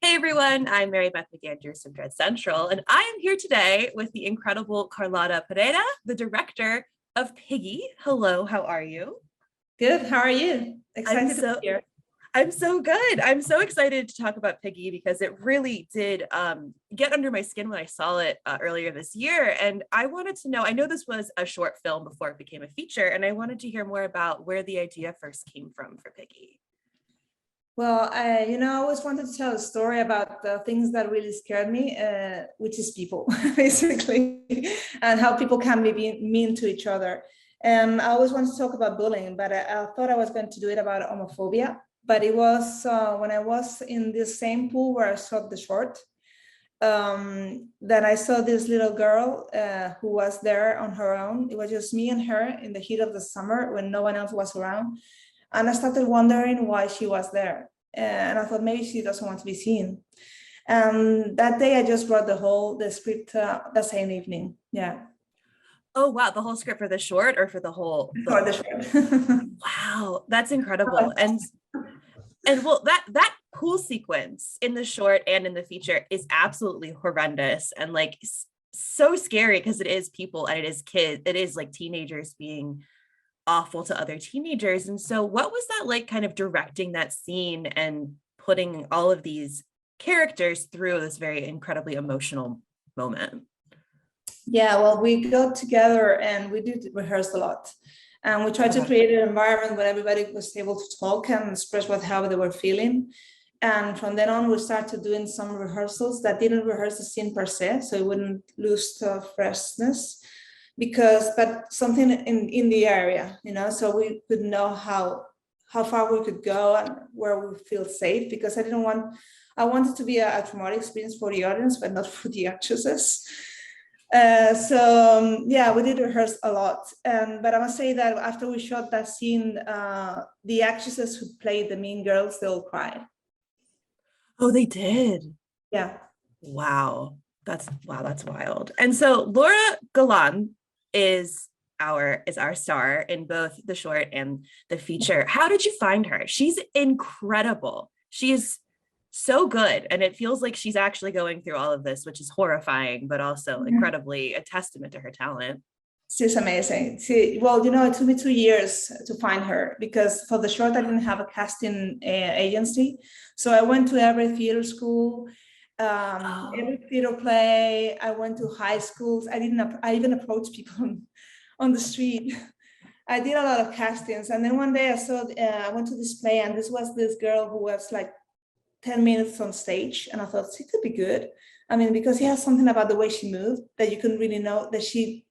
Hey everyone, I'm Mary Beth McAndrews from Dread Central, and I am here today with the incredible Carlota Pereda, the director of Piggy. Hello, how are you? Good. How are you? I'm Excited to be so here. I'm so good. I'm so excited to talk about Piggy because it really did get under my skin when I saw it earlier this year. And I wanted to know, I know this was a short film before it became a feature, and I wanted to hear more about where the idea first came from for Piggy. Well, I always wanted to tell a story about the things that really scared me, which is people, basically, and how people can be mean to each other. And I always wanted to talk about bullying, but I thought I was going to do it about homophobia. But it was when I was in this same pool where I shot the short, that I saw this little girl who was there on her own. It was just me and her in the heat of the summer when no one else was around. And I started wondering why she was there. And I thought maybe she doesn't want to be seen. And that day I just wrote the script the same evening. Yeah. Oh wow, the whole script for the short or for the whole For film? the short. Wow, that's incredible. And well, that pool sequence in the short and in the feature is absolutely horrendous and like so scary because it is people and it is kids, it is like teenagers being awful to other teenagers. And so what was that like kind of directing that scene and putting all of these characters through this very incredibly emotional moment? Yeah, well, we got together and we did rehearse a lot. And we tried to Okay. create an environment where everybody was able to talk and express how they were feeling. And from then on, we started doing some rehearsals that didn't rehearse the scene per se, so it wouldn't lose the freshness. But something in the area, so we could know how far we could go and where we feel safe. Because I wanted to be a traumatic experience for the audience, but not for the actresses. Yeah, we did rehearse a lot, but I must say that after we shot that scene, the actresses who played the mean girls, they all cried. Oh, they did. Yeah. Wow, that's wild. And so Laura Galan is our star in both the short and the feature. How did you find her? She's incredible. She is so good, and it feels like she's actually going through all of this, which is horrifying, but also incredibly a testament to her talent. She's amazing. It took me 2 years to find her because for the short, I didn't have a casting agency. So I went to every theater school, Oh, every theater play. I went to high schools. I even approached people on the street. I did a lot of castings. And then one day I went to this play, and this was this girl who was like 10 minutes on stage. And I thought she could be good. I mean, because she has something about the way she moved that you can really know that she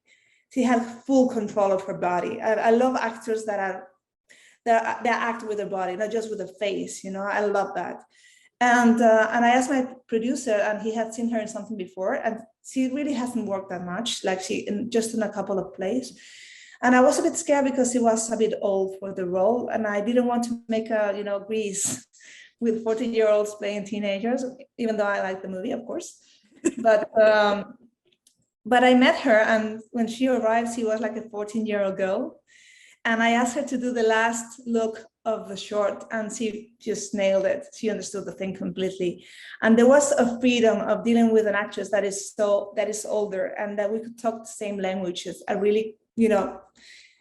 had full control of her body. I love actors that act with their body, not just with their face. I love that. And I asked my producer, and he had seen her in something before, and she really hasn't worked that much, like just in a couple of plays. And I was a bit scared because she was a bit old for the role, and I didn't want to make a Grease with 14-year-olds playing teenagers, even though I like the movie, of course. But but I met her, and when she arrived, she was like a 14-year-old girl. And I asked her to do the last look of the short, and she just nailed it. She understood the thing completely. And there was a freedom of dealing with an actress that is older, and that we could talk the same languages. I really, I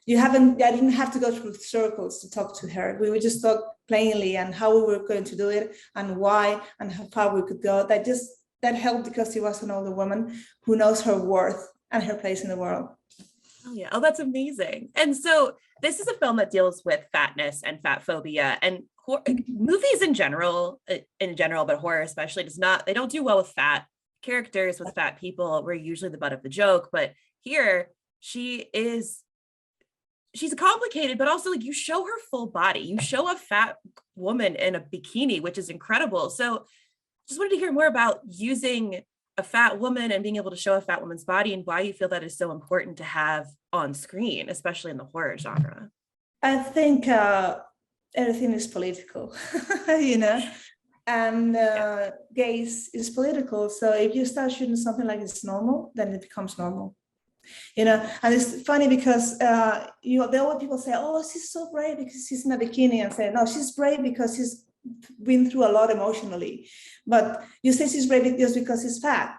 didn't have to go through circles to talk to her. We would just talk plainly and how we were going to do it and why and how far we could go. That helped because she was an older woman who knows her worth and her place in the world. oh yeah. Oh, that's amazing. And so this is a film that deals with fatness and fat phobia and movies in general, but horror especially they don't do well with fat characters, with fat people. We're usually the butt of the joke, but here she's complicated, but also like you show her full body. You show a fat woman in a bikini, which is incredible. So just wanted to hear more about using a fat woman and being able to show a fat woman's body and why you feel that is so important to have on screen, especially in the horror genre. I think everything is political, and Yeah. gaze is political. So if you start shooting something like it's normal, then it becomes normal. And it's funny because there were people say, oh, she's so brave because she's in a bikini, and say, no, she's brave because she's been through a lot emotionally. But you say she's brave just because she's fat,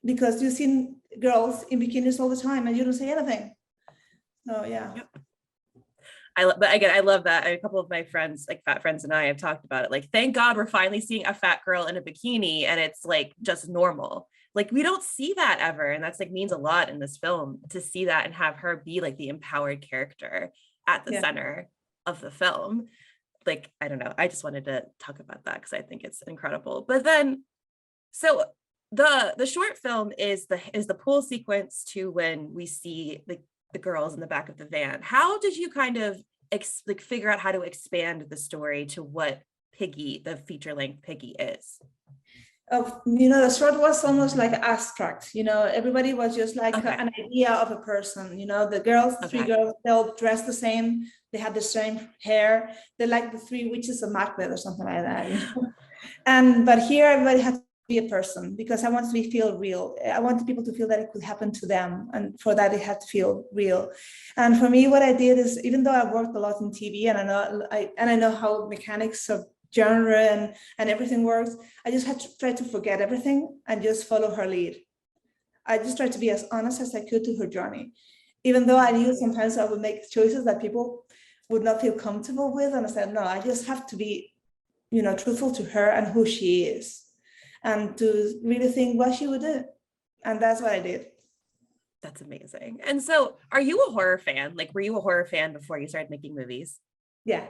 because you've seen girls in bikinis all the time and you don't say anything. So yeah. Yep. But again, I love that. A couple of my friends, like fat friends and I have talked about it. Like, thank God we're finally seeing a fat girl in a bikini and it's like just normal. Like we don't see that ever. And that's like means a lot in this film to see that and have her be like the empowered character at the center of the film. Like, I don't know. I just wanted to talk about that because I think it's incredible. But then, so the short film is the pool sequence to when we see the girls in the back of the van. How did you kind of figure out how to expand the story to what Piggy, the feature-length Piggy, is? The short was almost like abstract. Everybody was just like an idea of a person. The girls, three girls, they all dressed the same. They had the same hair. They're like the three witches of Macbeth or something like that. But here everybody had to be a person because I wanted to feel real. I wanted people to feel that it could happen to them, and for that it had to feel real. And for me, what I did is, even though I worked a lot in TV and I know how mechanics of genre and everything works, I just had to try to forget everything and just follow her lead. I just tried to be as honest as I could to her journey, even though I knew sometimes I would make choices that people would not feel comfortable with. And I said, no, I just have to be, truthful to her and who she is, and to really think what she would do. And that's what I did. That's amazing. And so, are you a horror fan? Like, were you a horror fan before you started making movies? Yeah.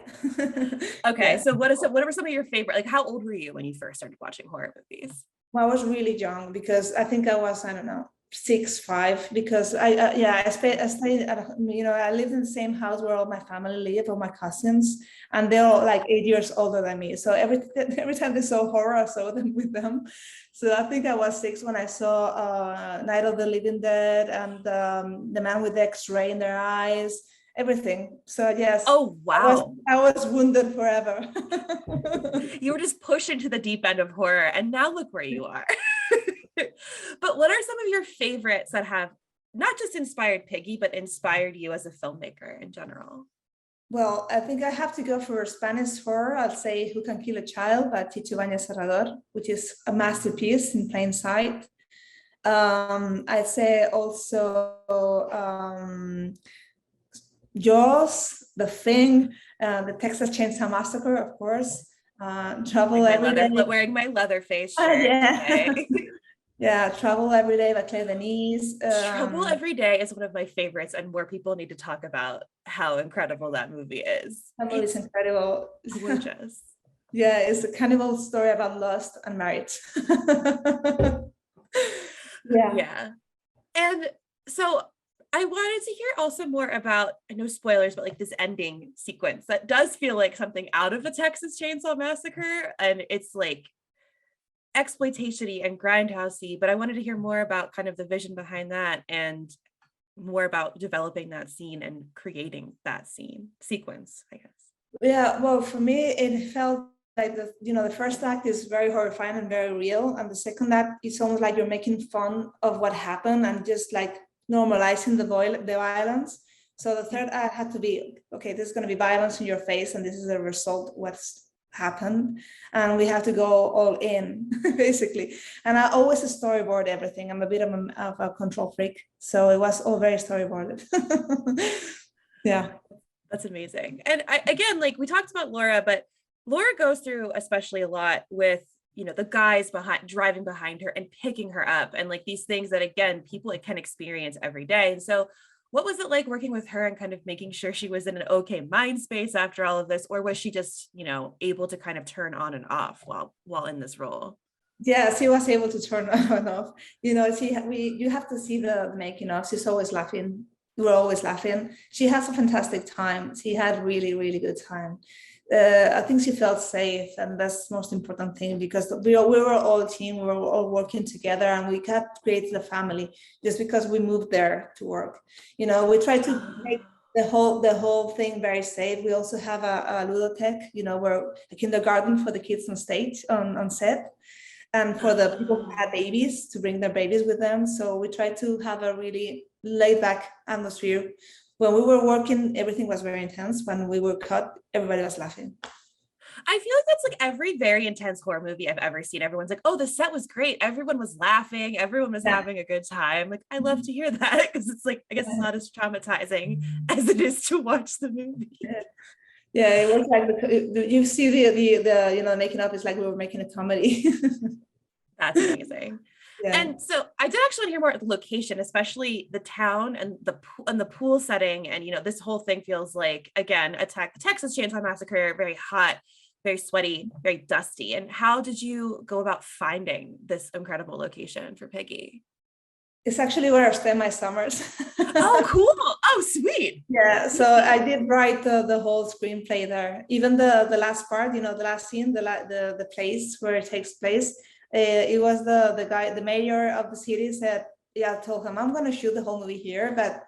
Okay. Yeah. So what were some of your favorite, like how old were you when you first started watching horror movies? Well, I was really young because I think I was, I don't know, 6, 5, because I stayed at, I lived in the same house where all my family live, all my cousins, and they're all like 8 years older than me. So every time they saw horror, I saw them with them. So I think I was 6 when I saw Night of the Living Dead and The Man with the X-ray in their eyes. Everything. So yes. Oh wow. I was wounded forever. You were just pushed into the deep end of horror, and now look where you are. But what are some of your favorites that have not just inspired Piggy, but inspired you as a filmmaker in general? Well, I think I have to go for Spanish horror. I'll say Who Can Kill a Child by Tito Ibanez Serrador, which is a masterpiece in plain sight. I'd say also Jaws, The Thing, the Texas Chainsaw Massacre, of course. Travel Every Day. Wearing my Leatherface shirt. Yeah. Yeah, Travel Every Day by Claire Denis. Travel Every Day is one of my favorites, and more people need to talk about how incredible that movie is. That movie is incredible. Gorgeous. Yeah, it's a cannibal story about lust and marriage. Yeah. And so I wanted to hear also more about, I know spoilers, but like this ending sequence that does feel like something out of the Texas Chainsaw Massacre. And it's like exploitation-y and grindhousey, but I wanted to hear more about kind of the vision behind that and more about developing that scene and creating that sequence, I guess. Yeah, well, for me, it felt like the first act is very horrifying and very real. And the second act is almost like you're making fun of what happened and just like normalizing the violence. So the third act had to be, okay, this is going to be violence in your face, and this is a result of what's happened, and we have to go all in, basically. And I always storyboard everything. I'm a bit of a control freak, so it was all very storyboarded. Yeah, that's amazing. And again, like we talked about Laura, but Laura goes through especially a lot with the guys driving behind her and picking her up, and like these things that again people can experience every day. And so what was it like working with her and kind of making sure she was in an okay mind space after all of this, or was she just able to kind of turn on and off while in this role? Yeah, she was able to turn on and off. You have to see the making of. She's always laughing. We're always laughing. She has a fantastic time. She had really, really good time. I think she felt safe, and that's the most important thing, because we were all a team. We were all working together, and we got created a family just because we moved there to work. We try to make the whole thing very safe. We also have a ludothek, where a kindergarten for the kids on stage on set, and for the people who had babies to bring their babies with them. So we try to have a really laid back atmosphere. When we were working, everything was very intense. When we were cut, everybody was laughing. I feel like that's like every very intense horror movie I've ever seen. Everyone's like, oh, the set was great. Everyone was laughing. Everyone was Yeah. having a good time. Like, I love to hear that because it's like, I guess it's not as traumatizing as it is to watch the movie. Yeah. Yeah, it was like you see the making up is like we were making a comedy. That's amazing. Yeah. And so I did actually want to hear more about the location, especially the town and the pool setting. And this whole thing feels like, again, Texas Chainsaw Massacre, very hot, very sweaty, very dusty. And how did you go about finding this incredible location for Piggy? It's actually where I spend my summers. Oh, cool. Oh, sweet. Yeah, so I did write the whole screenplay there. Even the last part, the last scene, the place where it takes place. It was the guy, the mayor of the city said, yeah, I told him I'm gonna shoot the whole movie here, but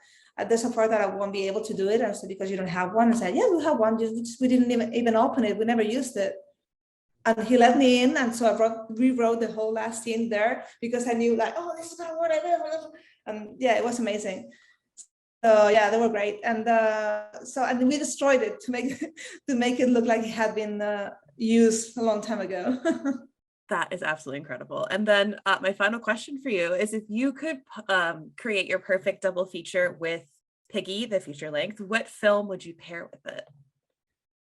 there's a part that I won't be able to do it. And I said, because you don't have one. I said, yeah, we have one. Just we didn't even open it. We never used it. And he let me in, and so I rewrote the whole last scene there because I knew like, oh, this is gonna work. And yeah, it was amazing. So yeah, they were great, and and we destroyed it to make to make it look like it had been used a long time ago. That is absolutely incredible. And then my final question for you is, if you could create your perfect double feature with Piggy, the feature length, what film would you pair with it?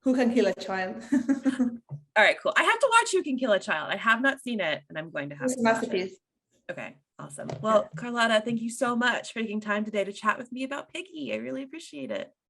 Who Can Kill a Child? All right, cool. I have to watch Who Can Kill a Child. I have not seen it, and I'm going to have It's to a watch masterpiece. it. Okay, awesome. Well, Carlota, thank you so much for taking time today to chat with me about Piggy. I really appreciate it.